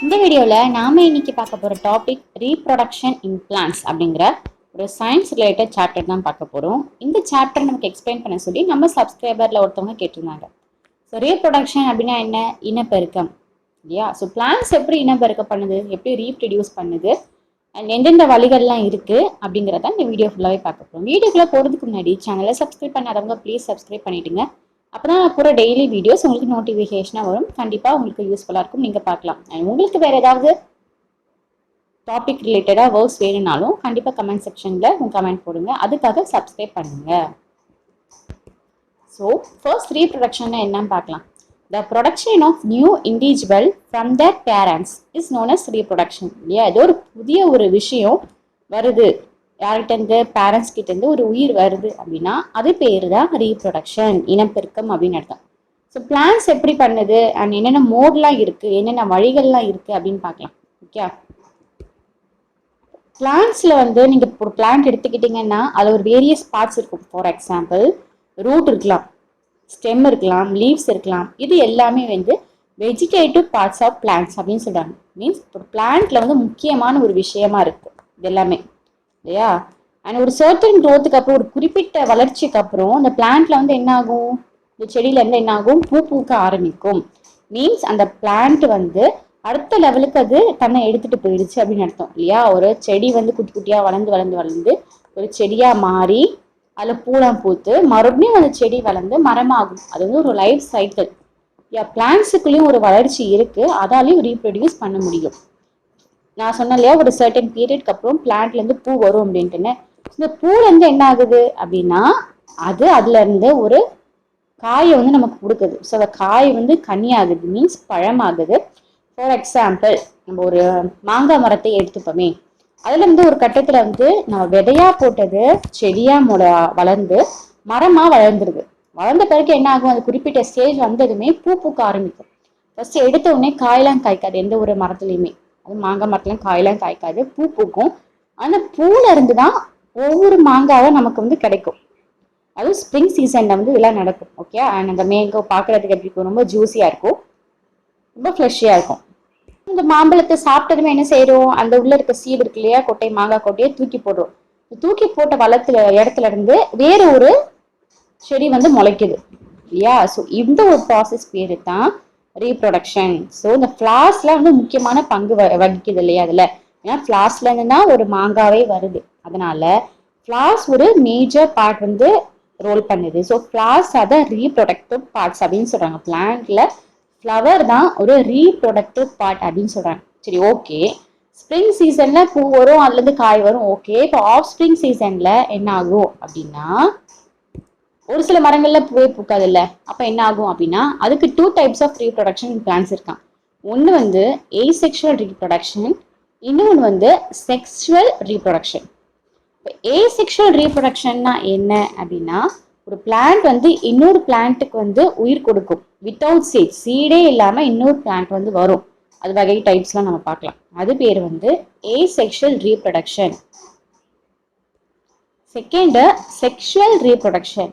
இந்த வீடியோவில் நாம் இன்னைக்கு பார்க்க போகிற டாபிக் ரீப்ரொடக்ஷன் இன் பிளான்ஸ் அப்படிங்கிற ஒரு சயின்ஸ் ரிலேட்டட் சாப்டர் தான் பார்க்க போகிறோம். இந்த சாப்டர் நமக்கு எக்ஸ்பிளைன் பண்ண சொல்லி நம்ம சப்ஸ்கிரைபரில் ஒருத்தவங்க கேட்டிருந்தாங்க. ஸோ ரீப்ரொடக்ஷன் அப்படின்னா என்ன? இனப்பெருக்கம் இல்லையா? ஸோ பிளான்ஸ் எப்படி இனப்பெருக்கம் பண்ணுது, எப்படி ரீப்ரொடியூஸ் பண்ணுது அண்ட் எந்தெந்த வழிகள்லாம் இருக்குது அப்படிங்கிறத இந்த வீடியோ ஃபுல்லாகவே பார்க்க போகிறோம். வீடியோக்குள்ளே போகிறதுக்கு முன்னாடி சேனலை சப்ஸ்கிரைப் பண்ணாதவங்க ப்ளீஸ் சப்ஸ்கிரைப் பண்ணிவிடுங்க. அப்போ தான் போகிற டெய்லி வீடியோஸ் உங்களுக்கு நோட்டிஃபிகேஷனாக வரும். கண்டிப்பாக உங்களுக்கு யூஸ்ஃபுல்லாக இருக்கும், நீங்கள் பார்க்கலாம். அண்ட் உங்களுக்கு வேறு ஏதாவது டாபிக் ரிலேட்டடாக ஒர்க்ஸ் வேணும்னாலும் கண்டிப்பாக கமெண்ட் செக்ஷனில் உங்கள் கமெண்ட் போடுங்க. அதுக்காக சப்ஸ்கிரைப் பண்ணுங்கள். ஸோ ஃபர்ஸ்ட் ரீப்ரொடக்ஷன் என்னன்னு பார்க்கலாம். The production of new individual from their parents is known as reproduction. இல்லையா? ஏதோ ஒரு புதிய ஒரு விஷயம் வருது, யார்கிட்டேருந்து, பேரண்ட்ஸ் கிட்டேருந்து ஒரு உயிர் வருது அப்படின்னா அது பேர் தான் ரீப்ரொடக்ஷன், இனப்பெருக்கம் அப்படின்னு அர்த்தம். ஸோ பிளான்ஸ் எப்படி பண்ணுது அண்ட் என்னென்ன மோட்லாம் இருக்குது, என்னென்ன வழிகள்லாம் இருக்குது அப்படின்னு பார்க்கலாம். ஓகே, பிளான்ஸில் நீங்கள் ஒரு பிளான்ட் எடுத்துக்கிட்டிங்கன்னா அதில் ஒரு வேரியஸ் பார்ட்ஸ் இருக்கும். ஃபார் எக்ஸாம்பிள் ரூட் இருக்கலாம், ஸ்டெம் இருக்கலாம், லீவ்ஸ் இருக்கலாம். இது எல்லாமே வெஜிடேட்டிவ் பார்ட்ஸ் ஆஃப் பிளான்ட்ஸ் அப்படின்னு சொல்கிறாங்க. மீன்ஸ் ஒரு பிளான்ட்ல முக்கியமான ஒரு விஷயமா இருக்கு இது எல்லாமே, இல்லையா? அண்ட் ஒரு சர்டன் க்ரோத்துக்கு அப்புறம், ஒரு குறிப்பிட்ட வளர்ச்சிக்கு அப்புறம் அந்த பிளான்ட்ல என்ன ஆகும், இந்த செடியில இருந்து என்ன ஆகும், பூ பூக்க ஆரம்பிக்கும். மீன்ஸ் அந்த பிளான்ட் அடுத்த லெவலுக்கு அது தன்னை எடுத்துட்டு போயிடுச்சு அப்படின்னு அர்த்தம், இல்லையா? ஒரு செடி குட்டி குட்டியா வளர்ந்து வளர்ந்து வளர்ந்து ஒரு செடியா மாறி அதில் பூலாம் பூத்து மறுபடியும் அந்த செடி வளர்ந்து மரமாகும். அது ஒரு லைஃப் சைக்கிள். பிளான்ட்ஸுக்குள்ளேயும் ஒரு வளர்ச்சி இருக்கு, அதாலையும் ரீப்ரொடியூஸ் பண்ண முடியும். நான் சொன்னேன் இல்லையா, ஒரு சர்டன் பீரியட்க்கு அப்புறம் பிளான்ட்ல இருந்து பூ வரும் அப்படின்ட்டுன்னு. இந்த பூல இருந்து என்ன ஆகுது அப்படின்னா அது அதுல இருந்து ஒரு காயை நமக்கு கொடுக்குது. ஸோ அந்த காய் கனியாகுது, மீன்ஸ் பழமாகுது. ஃபார் எக்ஸாம்பிள் நம்ம ஒரு மாங்காய் மரத்தை எடுத்துப்போமே, அதுல ஒரு கட்டத்துல நம்ம விதையா போட்டது செடியா வளர்ந்து மரமா வளர்ந்துருது. வளர்ந்த பிறகு என்ன ஆகும், அது குறிப்பிட்ட ஸ்டேஜ் வந்ததுமே பூ பூக்க ஆரம்பிக்கும். ஃபர்ஸ்ட் எடுத்த உடனே காயெல்லாம் காய்க்காது எந்த ஒரு மரத்துலையுமே. அது மாங்காய் மரத்துலாம் காயெல்லாம் காய்க்காது, பூ பூக்கும். அந்த பூல இருந்து தான் ஒவ்வொரு மாங்காவும் நமக்கு கிடைக்கும். அதுவும் ஸ்ப்ரிங் சீசன்ல இதெல்லாம் நடக்கும். ஓகே, அண்ட் அந்த மேங்கோ பார்க்கறதுக்கு எப்படி இருக்கும், ரொம்ப ஜூஸியா இருக்கும், ரொம்ப ஃப்ளஷியா இருக்கும். இந்த மாம்பழத்தை சாப்பிட்டதுமே என்ன செய்யறோம், அந்த உள்ள இருக்க சீடு இருக்கு இல்லையா, கொட்டை, மாங்காய் கொட்டையை தூக்கி போடுறோம். தூக்கி போட்ட இடத்துல இருந்து வேற ஒரு செடி முளைக்குது, இல்லையா? ஸோ இந்த ஒரு ப்ராசஸ் பேரு தான் ரீப்ரொடக்ஷன். ஸோ இந்த ஃப்ளார்ஸ்ல முக்கியமான பங்கு வகிக்குது இல்லையா அதுல. ஏன்னா ஃப்ளார்ஸ்ல இருந்து தான் ஒரு மாங்காவே வருது. அதனால ஃப்ளார்ஸ் ஒரு மேஜர் பார்ட் ரோல் பண்ணுது. ஸோ ஃப்ளார்ஸ் அதை ரீப்ரொடக்டிவ் பார்ட்ஸ் அப்படின்னு சொல்றாங்க. பிளான்ட்ல ஃப்ளவர் தான் ஒரு ரீப்ரொடக்டிவ் பார்ட் அப்படின்னு சொல்றாங்க. சரி, ஓகே. ஸ்ப்ரிங் சீசன்ல பூ வரும், அதுல இருந்து காய் வரும். ஓகே, இப்போ ஆஃப் ஸ்ப்ரிங் சீசன்ல என்ன ஆகும் அப்படின்னா ஒரு சில மரங்கள்ல பூவே பூக்காது இல்ல. அப்ப என்ன ஆகும் அப்படின்னா அதுக்கு 2 டைப்ஸ் ஆஃப் ரீப்ரொடக்ஷன் பிளான்ஸ் இருக்கான். ஒன்று ஏசெக்சுவல் ரீப்ரொடக்ஷன், இன்னொன்று செக்ஷுவல் ரீப்ரொடக்ஷன். இப்போ ஏசெக்சுவல் ரீப்ரொடக்ஷன்னா என்ன அப்படின்னா ஒரு பிளான்ட் இன்னொரு பிளான்ட்டுக்கு உயிர் கொடுக்கும். வித்தவுட் சீட், சீடே இல்லாம இன்னொரு பிளான்ட் வரும். அது வகை டைப்ஸ்லாம் நம்ம பார்க்கலாம். அது பேர் asexual reproduction. Second, sexual reproduction.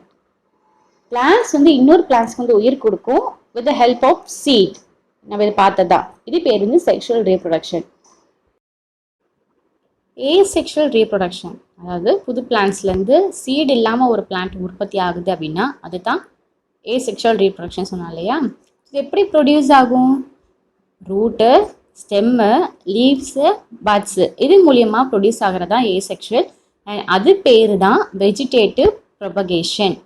Plants இன்னொரு பிளான்ஸ்க்கு உயிர் கொடுக்கும் with the help of seed. நம்ம இதை பார்த்ததான். இது பேர் செக்ஷுவல் ரீப்ரொடக்ஷன். ஏசெக்ஷுவல் ரீப்ரொடக்ஷன் அதாவது புது பிளான்ஸ்லேருந்து சீட் இல்லாமல் ஒரு பிளான்ட் உற்பத்தி ஆகுது அப்படின்னா அதுதான் ஏசெக்ஷுவல் ரீப்ரொடக்ஷன் சொன்னோம் இல்லையா. இது எப்படி ப்ரொடியூஸ் ஆகும்? ரூட்டு, ஸ்டெம்மு, லீவ்ஸு, பட்ஸு இது மூலியமாக ப்ரொடியூஸ் ஆகிறது தான் ஏசெக்ஷுவல். அண்ட் அது பேர் தான் வெஜிடேட்டிவ் ப்ரொபகேஷன்.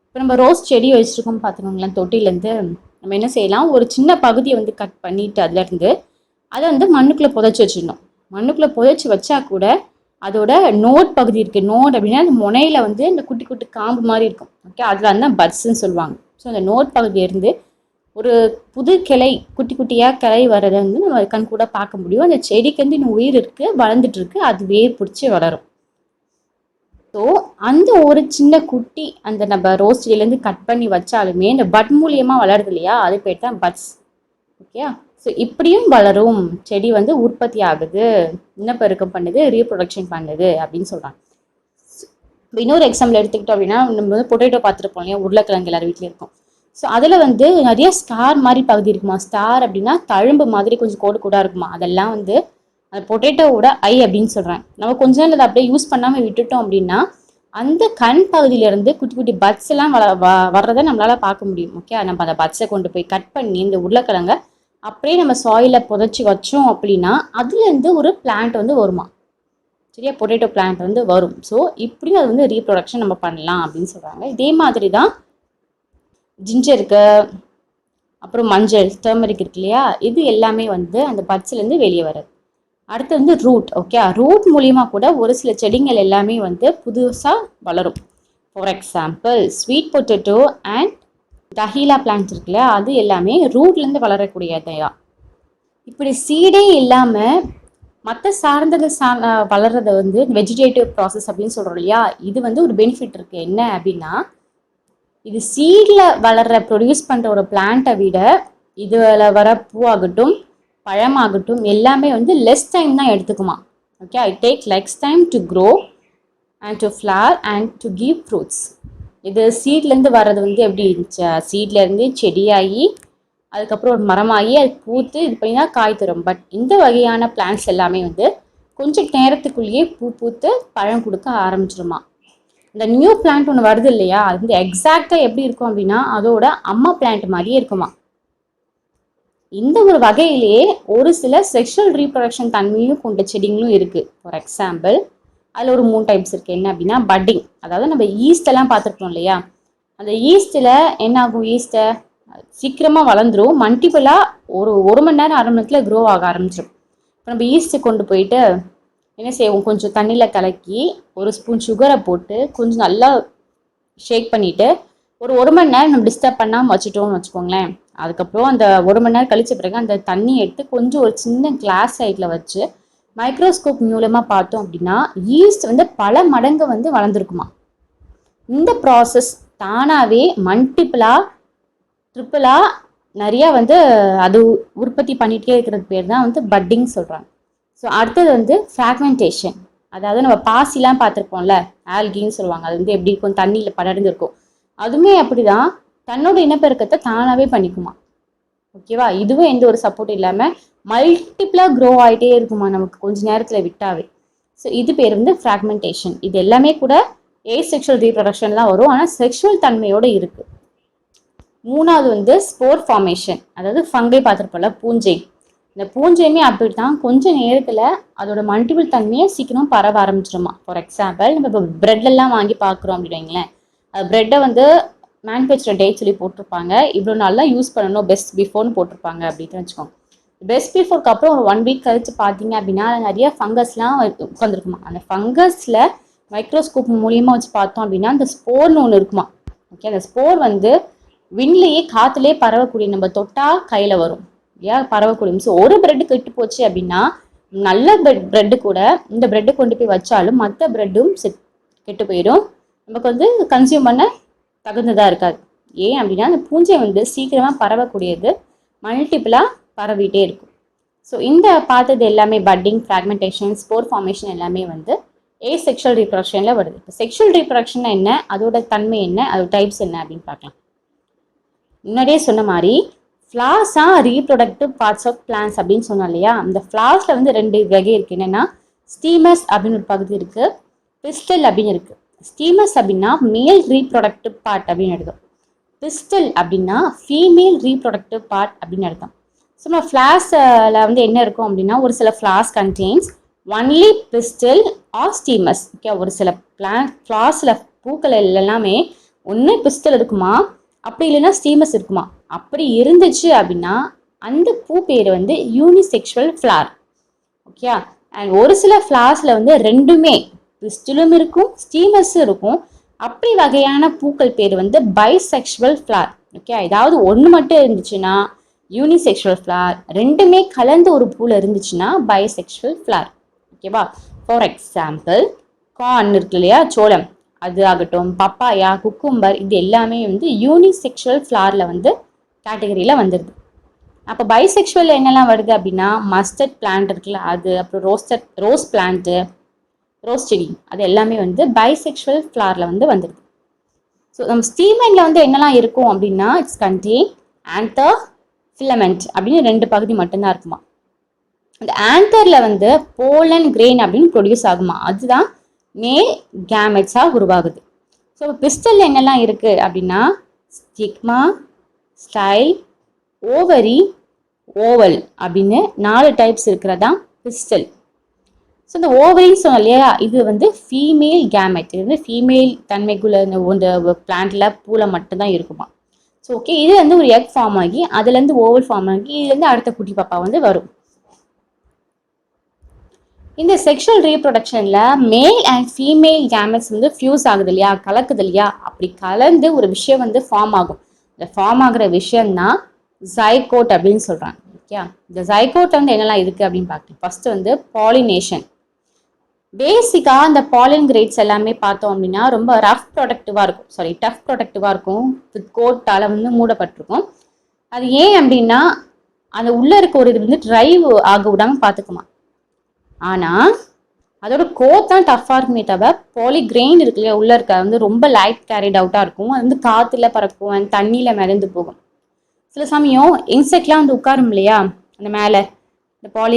இப்போ நம்ம ரோஸ் செடி வச்சுருக்கோம் பார்த்துக்கோங்களேன். தொட்டிலேருந்து நம்ம என்ன செய்யலாம், ஒரு சின்ன பகுதியை கட் பண்ணிட்டு அதுலேருந்து அதை மண்ணுக்குள்ளே புதைச்சி வச்சிடணும். மண்ணுக்குள்ளே புதைச்சி வச்சா கூட அதோட நோட் பகுதி இருக்குது. நோட் அப்படின்னா அந்த முனையில் இந்த குட்டி குட்டி காம்பு மாதிரி இருக்கும். ஓகே, அதில் தான் பட்ஸ்ன்னு சொல்லுவாங்க. ஸோ அந்த நோட் பகுதியிலேருந்து ஒரு புது கிளை, குட்டி குட்டியாக கிளை வர்றதை நம்ம கண் கூட பார்க்க முடியும். அந்த செடிக்கு இன்னும் உயிர் இருக்குது, வளர்ந்துட்டு இருக்கு, அது வேர் பிடிச்சி வளரும். ஸோ அந்த ஒரு சின்ன குட்டி அந்த நம்ம ரோஸ் செடியிலேருந்து கட் பண்ணி வச்சாலுமே இந்த பட் மூலியமாக வளருது இல்லையா, அது பேர் தான் பட்ஸ். ஓகே, ஸோ இப்படியும் வளரும் செடி உற்பத்தி ஆகுது, இனப்பெருக்கம் பண்ணுது, ரீப்ரொடக்ஷன் பண்ணுது அப்படின்னு சொல்கிறாங்க. இன்னொரு எக்ஸாம்பிள் எடுத்துக்கிட்டோம் அப்படின்னா நம்ம பொட்டேட்டோ பார்த்துருப்போம் இல்லையா, உருளைக்கிழங்கு எல்லாரும் வீட்டில் இருக்கும். ஸோ அதில் வந்து நிறைய ஸ்டார் மாதிரி பகுதி இருக்குமா. ஸ்டார் அப்படின்னா தழும்பு மாதிரி கொஞ்சம் கோடு கூட இருக்குமா. அதெல்லாம் வந்து அந்த பொட்டேட்டோவோட ஐ அப்படின்னு சொல்கிறேன். நம்ம கொஞ்ச நேரம் அதை அப்படியே யூஸ் பண்ணாமல் விட்டுட்டோம் அப்படின்னா அந்த கண் பகுதியிலேருந்து குட்டி குட்டி பட்ஸ் எல்லாம் வர்றதை நம்மளால் பார்க்க முடியும். ஓகே, நம்ம அந்த பட்ஸை கொண்டு போய் கட் பண்ணி இந்த உருளைக்கிழங்க அப்படியே நம்ம சாயில புதைச்சி வச்சோம் அப்படின்னா அதுலேருந்து ஒரு பிளான்ட் வந்து வருமா. சரியா, பொட்டேட்டோ பிளான்ட் வந்து வரும். ஸோ இப்படி அது வந்து ரீப்ரொடக்ஷன் நம்ம பண்ணலாம் அப்படின்னு சொல்கிறாங்க. இதே மாதிரி தான் ஜிஞ்சருக்கு, அப்புறம் மஞ்சள், டர்மரிக் இருக்கு இல்லையா, இது எல்லாமே வந்து அந்த பட்ஸ்லேருந்து வெளியே வருது. அடுத்து வந்து ரூட். ஓகே, ரூட் மூலியமா கூட ஒரு சில செடிகள் எல்லாமே வந்து புதுசாக வளரும். For example sweet potato and dahlia plants இருக்கு இல்லையா, அது எல்லாமே ரூட்லேருந்து வளரக்கூடியதையா. இப்படி சீடே இல்லாமல் மற்ற சார்ந்தது வளர்றத வந்து வெஜிடேட்டிவ் ப்ராசஸ் அப்படின்னு சொல்கிறோம் இல்லையா, இது வந்து ஒரு பெனிஃபிட் இருக்குது. என்ன அப்படின்னா இது சீடில் வளர்கிற ப்ரொடியூஸ் பண்ணுற ஒரு பிளான்ட்டை விட இதில் வர பூவாகட்டும் பழமாகட்டும் எல்லாமே வந்து லெஸ் டைம் தான் எடுத்துக்குமா. Okay, I take less time to grow and to flower and to give fruits. இது சீட்லேருந்து வர்றது வந்து எப்படி இருந்துச்சு, சீட்லேருந்து செடியாகி அதுக்கப்புறம் ஒரு மரமாகி அது பூத்து இது பண்ணி தான் காய் தரும். பட் இந்த வகையான பிளான்ட்ஸ் எல்லாமே வந்து கொஞ்சம் நேரத்துக்குள்ளேயே பூ பூத்து பழம் கொடுக்க ஆரம்பிச்சிருமா. இந்த நியூ பிளான்ட் ஒன்று வருது இல்லையா, அது வந்து எக்ஸாக்டாக எப்படி இருக்கும் அப்படின்னா அதோட அம்மா பிளான்ட் மாதிரியே இருக்குமா. இந்த ஒரு வகையிலேயே ஒரு சில செக்ஷுவல் ரீப்ரொடக்ஷன் தன்மையும் கொண்ட செடிங்களும் இருக்குது. ஃபார் எக்ஸாம்பிள் அதில் ஒரு 3 டைப்ஸ் இருக்குது. என்ன அப்படின்னா பட்டிங், அதாவது நம்ம ஈஸ்டெல்லாம் பார்த்துருக்கோம் இல்லையா, அந்த ஈஸ்டில் என்ன ஆகும், ஈஸ்ட்டை சீக்கிரமாக வளர்ந்துடும், மல்டிபிளாக ஒரு மணி நேரம் 1/2 மணி நேரத்தில் க்ரோ ஆக ஆரம்பிச்சிடும். இப்போ நம்ம ஈஸ்ட்டு கொண்டு போயிட்டு என்ன செய்வோம், கொஞ்சம் தண்ணியில் கலக்கி ஒரு ஸ்பூன் சுகரை போட்டு கொஞ்சம் நல்லா ஷேக் பண்ணிவிட்டு ஒரு மணி நேரம் நம்ம டிஸ்டர்ப் பண்ணாமல் வச்சுட்டோம்னு வச்சுக்கோங்களேன். அதுக்கப்புறம் அந்த 1 மணி நேரம் கழிச்ச பிறகு அந்த தண்ணி எடுத்து கொஞ்சம் ஒரு சின்ன கிளாஸ் சைடில் வச்சு மைக்ரோஸ்கோப் மூலமாக பார்த்தோம் அப்படின்னா ஈஸ்ட் வந்து பல மடங்கு வந்து வளர்ந்துருக்குமா. இந்த ப்ராசஸ் தானாகவே மல்டிபிளாக ட்ரிப்பிளாக நிறையா வந்து அது உற்பத்தி பண்ணிகிட்டே இருக்கிறது பேர் தான் வந்து பட்டிங் சொல்கிறாங்க. ஸோ அடுத்தது வந்து ஃப்ராக்மெண்டேஷன், அதாவது நம்ம பாசிலாம் பார்த்துருப்போம்ல, ஆல்கின்னு சொல்லுவாங்க, அது வந்து எப்படி இருக்கும், தண்ணியில் படர்ந்து இருக்கும். அதுவுமே அப்படிதான் தன்னோட இனப்பெருக்கத்தை தானாகவே பண்ணிக்குமா. ஓகேவா, இதுவும் எந்த ஒரு சப்போர்ட் இல்லாமல் மல்டிப்ளாக க்ரோ ஆகிட்டே இருக்குமா நமக்கு கொஞ்ச நேரத்தில் விட்டாவே. ஸோ இது பேர் வந்து ஃப்ராக்மெண்டேஷன். இது எல்லாமே கூட ஏசெக்ஷுவல் ரீப்ரொடக்ஷன்லாம் வரும், ஆனால் செக்ஷுவல் தன்மையோடு இருக்குது. மூணாவது வந்து ஸ்போர் ஃபார்மேஷன், அதாவது ஃபங்கை பார்த்துருப்போம்ல, பூஞ்சை. இந்த பூஞ்சையுமே அப்படி தான் கொஞ்சம் நேரத்தில் அதோட மல்டிபிள் தன்மையை சீக்கிரம் பரவ ஆரம்பிச்சிருமா. ஃபார் எக்ஸாம்பிள் நம்ம இப்போ ப்ரெட்லாம் வாங்கி பார்க்குறோம் அப்படின்னீங்களேன், ப்ரெட்டை வந்து மேனுஃபேக்சர் டேட் சொல்லி போட்டிருப்பாங்க, இவ்வளோ நாள் தான் யூஸ் பண்ணணும், பெஸ்ட் பிஃபோர்னு போட்டிருப்பாங்க அப்படின்னு வச்சுக்கோங்க. பெஸ்ட் பிஃபோருக்கு அப்புறம் ஒரு 1 வீக் கழிச்சு பார்த்தீங்க அப்படின்னா நிறைய ஃபங்கஸ்லாம் உட்காந்துருக்குமா. அந்த ஃபங்கஸில் மைக்ரோஸ்கோப் மூலியமாக வச்சு பார்த்தோம் அப்படின்னா அந்த ஸ்போர்னு ஒன்று இருக்குமா. ஓகே, அந்த ஸ்போர் வந்து விண்லேயே காற்றுலேயே பரவக்கூடிய, நம்ம தொட்டா கையில் வரும் இல்லையா, பரவக்கூடிய. ஸோ ஒரு ப்ரெட்டு கெட்டு போச்சு அப்படின்னா நல்ல ப்ரெட்டு கூட இந்த ப்ரெட்டை கொண்டு போய் வச்சாலும் மற்ற ப்ரெட்டும் கெட்டு போயிடும், நமக்கு வந்து கன்சியூம் பண்ண தகுந்ததாக இருக்காது. ஏன் அப்படின்னா அந்த பூஞ்சை வந்து சீக்கிரமாக பரவக்கூடியது, மல்டிபிளாக பரவிட்டே இருக்கும். ஸோ இந்த பார்த்தது எல்லாமே பட்டிங், ஃப்ராக்மெண்டேஷன், ஸ்போர் ஃபார்மேஷன் எல்லாமே வந்து ஏசெக்ஷுவல் ரீப்ரொடக்ஷனில் வருது. இப்போ செக்ஷுவல் ரீப்ரொடக்ஷன் என்ன, அதோட தன்மை என்ன, அதோட டைப்ஸ் என்ன அப்படின்னு பார்க்கலாம். முன்னாடியே சொன்ன மாதிரி ஃப்ளார்ஸ் தான் ரீப்ரொடக்டிவ் பார்ட்ஸ் ஆஃப் பிளான்ஸ் அப்படின்னு சொன்னோம் இல்லையா. இந்த ஃப்ளார்ஸில் வந்து 2 வகை இருக்குது. என்னென்னா ஸ்டீமஸ் அப்படின்னு ஒரு பகுதி இருக்குது, பிஸ்டல் அப்படின்னு இருக்குது. ஸ்டீமஸ் அப்படின்னா மேல் ரீப்ரொடக்டிவ் பார்ட் அப்படின்னு எடுத்தோம், பிஸ்டல் அப்படின்னா ஃபீமேல் ரீப்ரொடக்டிவ் பார்ட் அப்படின்னு எடுத்தோம். ஸோ நம்ம ஃப்ளார்ஸில் வந்து என்ன இருக்கும் அப்படின்னா ஒரு சில flowers contains only pistil or stamens. Okay, ஒரு சில ஃப்ளார்ஸில் பூக்கள் எல்லாமே ஒன்று பிஸ்டல் இருக்குமா, அப்படி இல்லைன்னா ஸ்டீமஸ் இருக்குமா. அப்படி இருந்துச்சு அப்படின்னா அந்த பூ பேர் வந்து யூனிசெக்ஷுவல் ஃப்ளார். ஓகே, அண்ட் ஒரு சில ஃப்ளார்ஸில் வந்து ரெண்டுமே பிஸ்டலும் இருக்கும் ஸ்டீமஸும் இருக்கும். அப்படி வகையான பூக்கள் பேர் வந்து பைசெக்ஷுவல் ஃப்ளார். ஓகே, ஏதாவது ஒன்று மட்டும் இருந்துச்சுன்னா யூனிசெக்ஷுவல் ஃப்ளார், ரெண்டுமே கலந்து ஒரு பூவில் இருந்துச்சுன்னா பைசெக்ஷுவல் ஃப்ளார். ஓகேவா, ஃபார் எக்ஸாம்பிள் கார்ன் இருக்கு இல்லையா, சோளம், அது ஆகட்டும், பப்பாயா, குக்கும்பர், இது எல்லாமே வந்து யூனிசெக்ஷுவல் ஃப்ளாரில் வந்து கேட்டகரியில் வந்துடுது. அப்போ பைசெக்ஷுவல் என்னெல்லாம் வருது அப்படின்னா மஸ்டர்ட் பிளான்ட் இருக்குல்ல அது, அப்புறம் ரோஸ் பிளான்ட்டு, ரோஸ் செடி, அது எல்லாமே வந்து பைசெக்ஷுவல் ஃப்ளாரில் வந்து வந்துடுது. ஸோ நம்ம ஸ்டீமென்ல வந்து என்னெல்லாம் இருக்கும் அப்படின்னா இட்ஸ் கண்டெயின் ஆந்தர் ஃபிலமெண்ட் அப்படின்னு 2 பகுதி மட்டும்தான் இருக்குமா. அந்த ஆந்தர்ல வந்து போலன் கிரெயின் அப்படின்னு ப்ரொடியூஸ் ஆகுமா, அதுதான் மேல் கேமெட்ஸாக உருவாகுது. ஸோ பிஸ்டல்ல என்னெல்லாம் இருக்கு அப்படின்னா ஸ்டிக்மா, ஸ்டைல், ஓவரி, ஓவல் அப்படின்னு 4 டைப்ஸ் இருக்கிறதா பிஸ்டல். ஸோ இந்த ஓவரின்னு சொன்னோம் இல்லையா, இது வந்து ஃபீமேல் கேமெட். இது வந்து ஃபீமேல் தன்மைக்குள்ள இந்த பிளான்ட்ல பூல மட்டும்தான் இருக்குமா. ஸோ ஓகே, இது வந்து ஒரு எக் ஃபார்ம் ஆகி அதுலேருந்து ஓவல் ஃபார்ம் ஆகி இதுலேருந்து அடுத்த குட்டி பாப்பா வந்து வரும். இந்த செக்ஷுவல் ரீப்ரொடக்ஷன்ல மேல் அண்ட் ஃபீமேல் கேமெட்ஸ் வந்து ஃபியூஸ் ஆகுது இல்லையா, கலக்குது இல்லையா, அப்படி கலந்து ஒரு விஷயம் வந்து ஃபார்ம் ஆகும். இந்த ஃபார்ம் ஆகுற விஷயம்தான் ஜைகோட் அப்படின்னு சொல்றாங்க. ஓகே, இந்த ஜைகோட் வந்து என்னெல்லாம் இருக்கு அப்படின்னு பார்க்கலாம். ஃபர்ஸ்ட் வந்து பாலினேஷன். பேசிக்கா இந்த பாலின் கிரேட்ஸ் எல்லாமே பார்த்தோம் அப்படின்னா ரொம்ப டஃப் ப்ரொடக்டிவா இருக்கும். வித் கோட்டால வந்து மூடப்பட்டிருக்கும். அது ஏன் அப்படின்னா அந்த உள்ள இருக்க ஒரு இது வந்து ட்ரைவ் ஆக விடாம பார்த்துக்குமா. ஆனா அதோட கோட் தான் டஃப்பாக இருக்குமே தவிர பாலிகிரெயின் இருக்கு இல்லையா, உள்ள இருக்க வந்து ரொம்ப லைட் கேரிட் அவுட்டா இருக்கும். அது வந்து காத்துல பறக்கும், தண்ணியில மிதந்து போகும். சில சமயம் இன்செக்ட்லாம் வந்து உட்காரும் இல்லையா, அந்த மேலே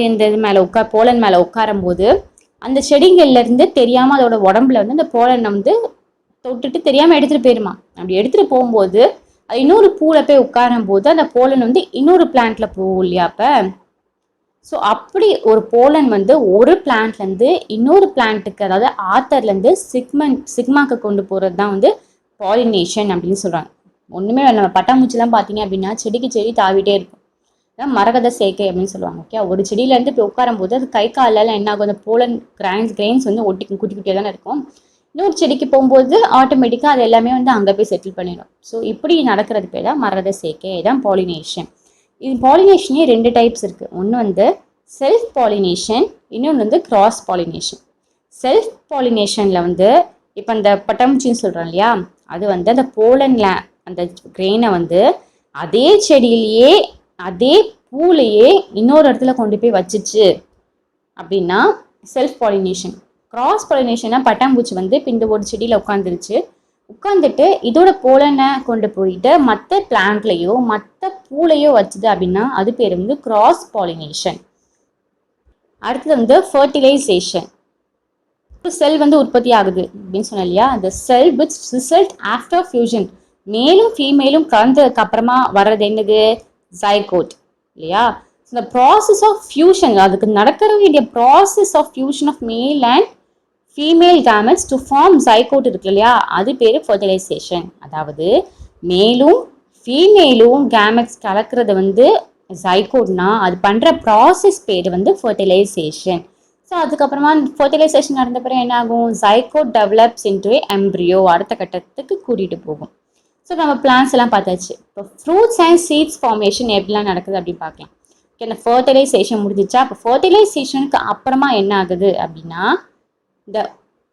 இந்த இது மேலே போலன் மேலே உட்காரும் போது அந்த செடிகள்ல இருந்து தெரியாம அதோட உடம்புல வந்து அந்த போலனை வந்து தொட்டுட்டு தெரியாம எடுத்துட்டு போயிருமா. அப்படி எடுத்துட்டு போகும்போது அது இன்னொரு பூல போய் உட்காரும் போது அந்த போலன் வந்து இன்னொரு பிளான்ட்ல போகும் இல்லையா. அப்ப ஸோ அப்படி ஒரு போலன் வந்து ஒரு பிளான்ட்ல இருந்து இன்னொரு பிளான்ட்டுக்கு, அதாவது ஆத்தர்ல இருந்து சிக்மாக்கு கொண்டு போறது தான் வந்து பாலினேஷன் அப்படின்னு சொல்றாங்க. ஒண்ணுமே நம்ம பட்டாம்பூச்சிலாம் பார்த்தீங்க அப்படின்னா செடிக்கு செடி தாவிட்டே இருக்கும். மரகத சேர்க்கை அப்படின்னு சொல்லுவாங்க. ஓகே, ஒரு செடியில இருந்து போய் உட்காரும் போது அது கை காலில் என்ன ஆகும், அந்த போலன் கிரெயின்ஸ் வந்து ஒட்டிக்கும், குட்டி குட்டியாக தானே இருக்கும். இன்னொரு செடிக்கு போகும்போது ஆட்டோமேட்டிக்காக அது எல்லாமே வந்து அங்கே போய் செட்டில் பண்ணிடும். ஸோ இப்படி நடக்கிறது பேர் தான் மரகத சேர்க்கை, தான் பாலினேஷன். இது பாலினேஷனே 2 டைப்ஸ் இருக்கு. ஒன்று வந்து செல்ஃப் பாலினேஷன், இன்னொன்று வந்து கிராஸ் பாலினேஷன். செல்ஃப் பாலினேஷன்ல வந்து இப்போ இந்த பட்டாம்பூச்சின்னு சொல்றோம் இல்லையா, அது வந்து அந்த போலன்ல அந்த கிரெயினை வந்து அதே செடியிலேயே அதே பூலையே இன்னொரு இடத்துல கொண்டு போய் வச்சிச்சு அப்படின்னா செல்ஃப் பாலினேஷன். கிராஸ் பாலினேஷன்னா பட்டாம்பூச்சி வந்து இப்போ இந்த ஒரு செடியில உட்காந்துட்டு இதோட போலனை கொண்டு போயிட்டு மற்ற பிளான்ட்லையோ மற்ற பூலையோ வச்சுது அப்படின்னா அது பேர் வந்து கிராஸ் பாலினேஷன். அடுத்தது வந்து ஃபர்டிலைசேஷன். இப்போ செல் வந்து உற்பத்தி ஆகுது அப்படின்னு சொன்னோம் இல்லையா, அந்த செல் விச் ரிசல்ட் ஆஃப்டர் ஃபியூஷன். மேலும் ஃபீமேலும் கலந்ததுக்கு அப்புறமா வர்றது என்னது, ஜைகோட் இல்லையா. இந்த ப்ராசஸ் ஆஃப் ஃபியூஷன், அதுக்கு நடக்கிற வேண்டிய process of fusion of male and female gametes to form zygote இருக்கு இல்லையா, அது பேர் ஃபர்டிலைசேஷன். அதாவது மேலும் ஃபீமேலும் கேமெட்ஸ் கலக்கிறது வந்து ஜைகோட்னா அது பண்ற ப்ராசஸ் பேர் வந்து ஃபர்டிலைசேஷன். ஸோ அதுக்கப்புறமா ஃபர்டிலைசேஷன் நடந்த பிறகு என்ன ஆகும், ஜைகோட் டெவலப்ஸ் இன்டு எம்ப்ரியோ, அடுத்த கட்டத்துக்கு கூட்டிட்டு போகும். ஸோ நம்ம பிளான்ஸ் எல்லாம் பார்த்தாச்சு. இப்போ ஃப்ரூட்ஸ் அண்ட் சீட்ஸ் ஃபார்மேஷன் எப்படிலாம் நடக்குது அப்படின்னு பார்க்கலாம். இந்த ஃபர்டிலைசேஷன் முடிஞ்சிச்சா. அப்போ ஃபர்டிலைசேஷனுக்கு அப்புறமா என்ன ஆகுது அப்படின்னா இந்த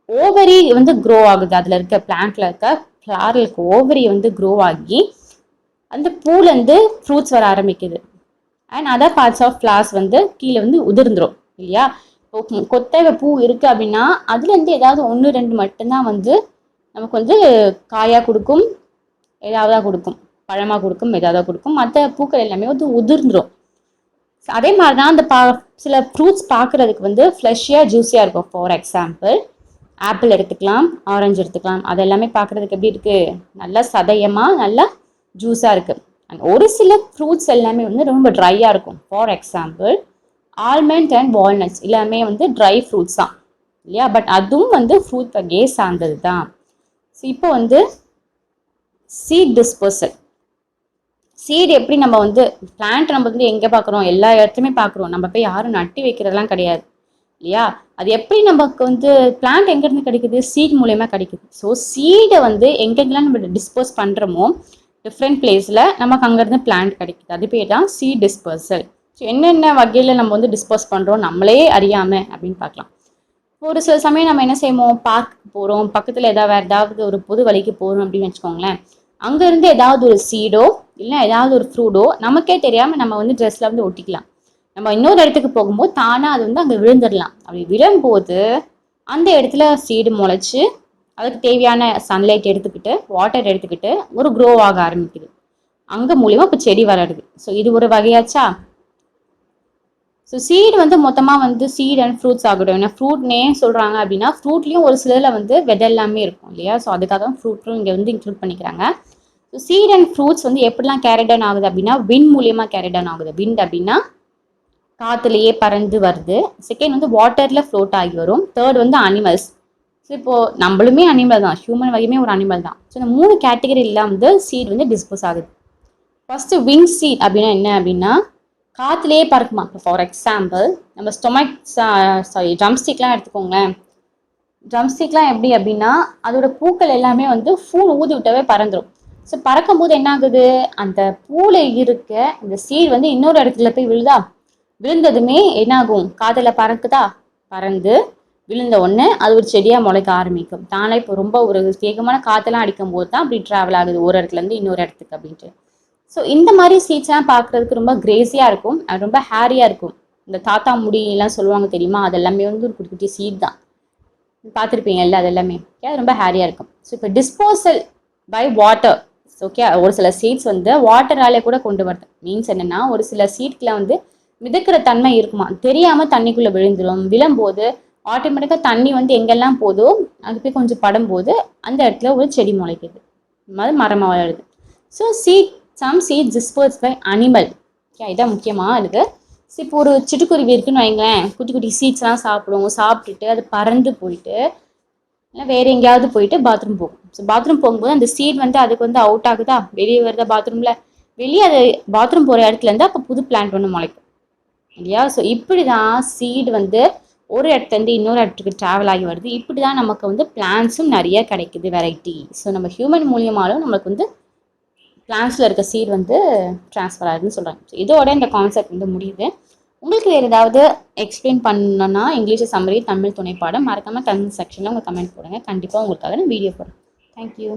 ஓவரி வந்து க்ரோ ஆகுது. அதில் இருக்க பிளான்ட்ல இருக்க ஃப்ளாரலுக்கு ஓவரி வந்து க்ரோ ஆகி அந்த பூலேருந்து ஃப்ரூட்ஸ் வர ஆரம்பிக்குது. And other parts of flowers வந்து கீழே வந்து உதிர்ந்துடும் இல்லையா. இப்போ கொத்தவை பூ இருக்குது அப்படின்னா அதுலேருந்து ஏதாவது 1-2 மட்டும்தான் வந்து நமக்கு வந்து காயாக கொடுக்கும், ஏதாவது கொடுக்கும், பழமாக கொடுக்கும், ஏதாவது கொடுக்கும். மற்ற பூக்கள் எல்லாமே வந்து உதிர்ந்துடும். அதே மாதிரி தான் அந்த சில ஃப்ரூட்ஸ் பார்க்குறதுக்கு வந்து ஃப்ளஷியாக ஜூஸியாக இருக்கும். ஃபார் எக்ஸாம்பிள் ஆப்பிள் எடுத்துக்கலாம், ஆரஞ்சு எடுத்துக்கலாம். அது எல்லாமே பார்க்குறதுக்கு எப்படி இருக்குது, நல்லா சதயமாக நல்லா ஜூஸாக இருக்குது. அண்ட் ஒரு சில ஃப்ரூட்ஸ் எல்லாமே வந்து ரொம்ப ட்ரையாக இருக்கும். For example almond and walnuts எல்லாமே வந்து ட்ரை ஃப்ரூட்ஸ் தான் இல்லையா. பட் அதுவும் வந்து ஃப்ரூட் வகையை சார்ந்தது தான். ஸோ இப்போ வந்து சீட் டிஸ்பர்சல். சீடு எப்படி நம்ம வந்து பிளான்ட் நம்ம வந்து எங்கே பார்க்குறோம், எல்லா இடத்துலையுமே பார்க்குறோம். நம்ம போய் யாரும் நட்டி வைக்கிறதெல்லாம் கிடையாது இல்லையா. அது எப்படி நமக்கு வந்து பிளான்ட் எங்கேருந்து கிடைக்குது, சீட் மூலயமா கிடைக்குது. ஸோ சீடை வந்து எங்கெங்கெல்லாம் நம்ம டிஸ்போஸ் பண்ணுறோமோ டிஃப்ரெண்ட் பிளேஸில் நமக்கு அங்கேருந்து பிளான்ட் கிடைக்குது. அது பேர் தான் சீட் டிஸ்பர்சல். ஸோ என்னென்ன வகையில் நம்ம வந்து டிஸ்போஸ் பண்ணுறோம் நம்மளே அறியாமல் அப்படின்னு பார்க்கலாம். ஒரு சில சமயம் நம்ம என்ன செய்வோம், பார்க்கு போகிறோம், பக்கத்தில் வேறு ஏதாவது ஒரு பொது வழிக்கு போகிறோம் அப்படின்னு வச்சுக்கோங்களேன். அங்கேருந்து ஏதாவது ஒரு சீடோ இல்லை ஏதாவது ஒரு ஃப்ரூட்டோ நமக்கே தெரியாமல் நம்ம வந்து ட்ரெஸ்ஸில் வந்து ஒட்டிக்கலாம். நம்ம இன்னொரு இடத்துக்கு போகும்போது தானாக அது வந்து அங்கே விழுந்துடலாம். அப்படி விழும்போது அந்த இடத்துல சீடு முளைச்சி அதுக்கு தேவையான சன்லைட் எடுத்துக்கிட்டு வாட்டர் எடுத்துக்கிட்டு ஒரு க்ரோ ஆக ஆரம்பிக்குது. அங்கே மூலியமாக இப்போ செடி வளருது. ஸோ இது ஒரு வகையாச்சா. ஸோ சீடு வந்து மொத்தமாக வந்து சீட் அண்ட் ஃப்ரூட்ஸ் ஆகட்டும். ஏன்னா ஃப்ரூட்னே சொல்கிறாங்க அப்படின்னா ஃப்ரூட்லேயும் ஒரு சிலரில் வந்து விதை எல்லாமே இருக்கும் இல்லையா. ஸோ அதுக்காக தான் ஃப்ரூட்டும் இங்கே வந்து இன்க்ளூட் பண்ணிக்கிறாங்க. ஸோ சீட் அண்ட் ஃப்ரூட்ஸ் வந்து எப்படிலாம் கேரி டவுன் ஆகுது அப்படின்னா விண்ட் மூலியமாக கேரி டவுன் ஆகுது. விண்ட் அப்படின்னா காற்றுலையே பறந்து வருது. செகண்ட் வந்து வாட்டரில் ஃப்ளோட் ஆகி வரும். தேர்ட் வந்து அனிமல்ஸ். ஸோ இப்போது நம்மளுமே அனிமல் தான், ஹியூமன் வகையுமே ஒரு அனிமல் தான். ஸோ இந்த 3 கேட்டகரியில் வந்து சீட் வந்து டிஸ்போஸ் ஆகுது. ஃபர்ஸ்ட் விங் சீட் அப்படின்னா என்ன அப்படின்னா காற்றுலேயே பறக்குமா. ஃபார் எக்ஸாம்பிள் நம்ம ட்ரம்ஸ்டிக்லாம் எடுத்துக்கோங்களேன். ட்ரம்ஸ்டிக்லாம் எப்படி அப்படின்னா அதோட பூக்கள் எல்லாமே வந்து ஃபூன் ஊதி விட்டவே பறந்துடும். ஸோ பறக்கும் போது என்ன ஆகுது, அந்த பூவில் இருக்க அந்த சீட் வந்து இன்னொரு இடத்துல போய் விழுதா. விழுந்ததுமே என்ன ஆகும், காற்றுல பறக்குதா, பறந்து விழுந்த உடனே அது ஒரு செடியாக முளைக்க ஆரம்பிக்கும். தானே இப்போ ரொம்ப ஒரு வேகமான காற்றெல்லாம் அடிக்கும் போது தான் அப்படி ட்ராவல் ஆகுது ஒரு இடத்துலேருந்து இன்னொரு இடத்துக்கு அப்படின்ட்டு. ஸோ இந்த மாதிரி சீட்ஸ்லாம் பார்க்குறதுக்கு ரொம்ப கிரேஸியாக இருக்கும், அது ரொம்ப ஹேரியாக இருக்கும். இந்த தாத்தா முடியெல்லாம் சொல்லுவாங்க தெரியுமா, அது எல்லாமே வந்து ஒரு குட்டி குட்டி சீட் தான். பார்த்துருப்பீங்கல்ல, அது எல்லாமே அது ரொம்ப ஹேரியாக இருக்கும். ஸோ இப்போ டிஸ்போசல் பை வாட்டர். ஓகே, ஒரு சில சீட்ஸ் வந்து வாட்டராலே கூட கொண்டு வருது. மீன்ஸ் என்னென்னா ஒரு சில சீட்ஸில் வந்து மிதக்கிற தன்மை இருக்குமா, தெரியாமல் தண்ணிக்குள்ளே விழுந்துடும். விழும்போது ஆட்டோமேட்டிக்காக தண்ணி வந்து எங்கெல்லாம் போதோ அது போய் கொஞ்சம் படும்போது அந்த இடத்துல ஒரு செடி முளைக்குது, அது மரமாக வளருது. So some seeds dispose by animal. Okay, இதான் முக்கியமாக இருக்குது. ஸோ இப்போ ஒரு சிட்டுக்குருவி இருக்குன்னு வைங்களேன், குட்டி குட்டி சீட்ஸ்லாம் சாப்பிடுவோம். சாப்பிட்டுட்டு அது பறந்து போயிட்டு இல்லை வேறு எங்கேயாவது போயிட்டு பாத்ரூம் போகும். ஸோ பாத்ரூம் போகும்போது அந்த சீட் வந்து அதுக்கு வந்து அவுட் ஆகுதா, வெளியே வருதா பாத்ரூமில், வெளியே அது பாத்ரூம் போகிற இடத்துலேருந்து அப்போ புது பிளான்ட் ஒன்று முளைக்கும் இல்லையா. ஸோ இப்படி தான் சீடு வந்து ஒரு இடத்துலேருந்து இன்னொரு இடத்துக்கு ட்ராவல் ஆகி வருது. இப்படி தான் நமக்கு வந்து பிளான்ட்ஸும் நிறைய கிடைக்குது, வெரைட்டி. ஸோ நம்ம ஹியூமன் மூலியமாலும் நமக்கு வந்து பிளான்ஸில் இருக்க சீட் வந்து ட்ரான்ஸ்ஃபர் ஆகுதுன்னு சொல்கிறாங்க. ஸோ இதோட இந்த கான்செப்ட் வந்து முடியுது. உங்களுக்கு வேறு ஏதாவது எக்ஸ்பிளைன் பண்ணணும்னா இங்கிலீஷ் சம்மரி, தமிழ் துணைப்பாடம் மறக்காமல் கமெண்ட் செக்ஷனில் உங்கள் கமெண்ட் போடுங்க. கண்டிப்பாக உங்களுக்காக நான் வீடியோ போடுறேன். தேங்க்யூ.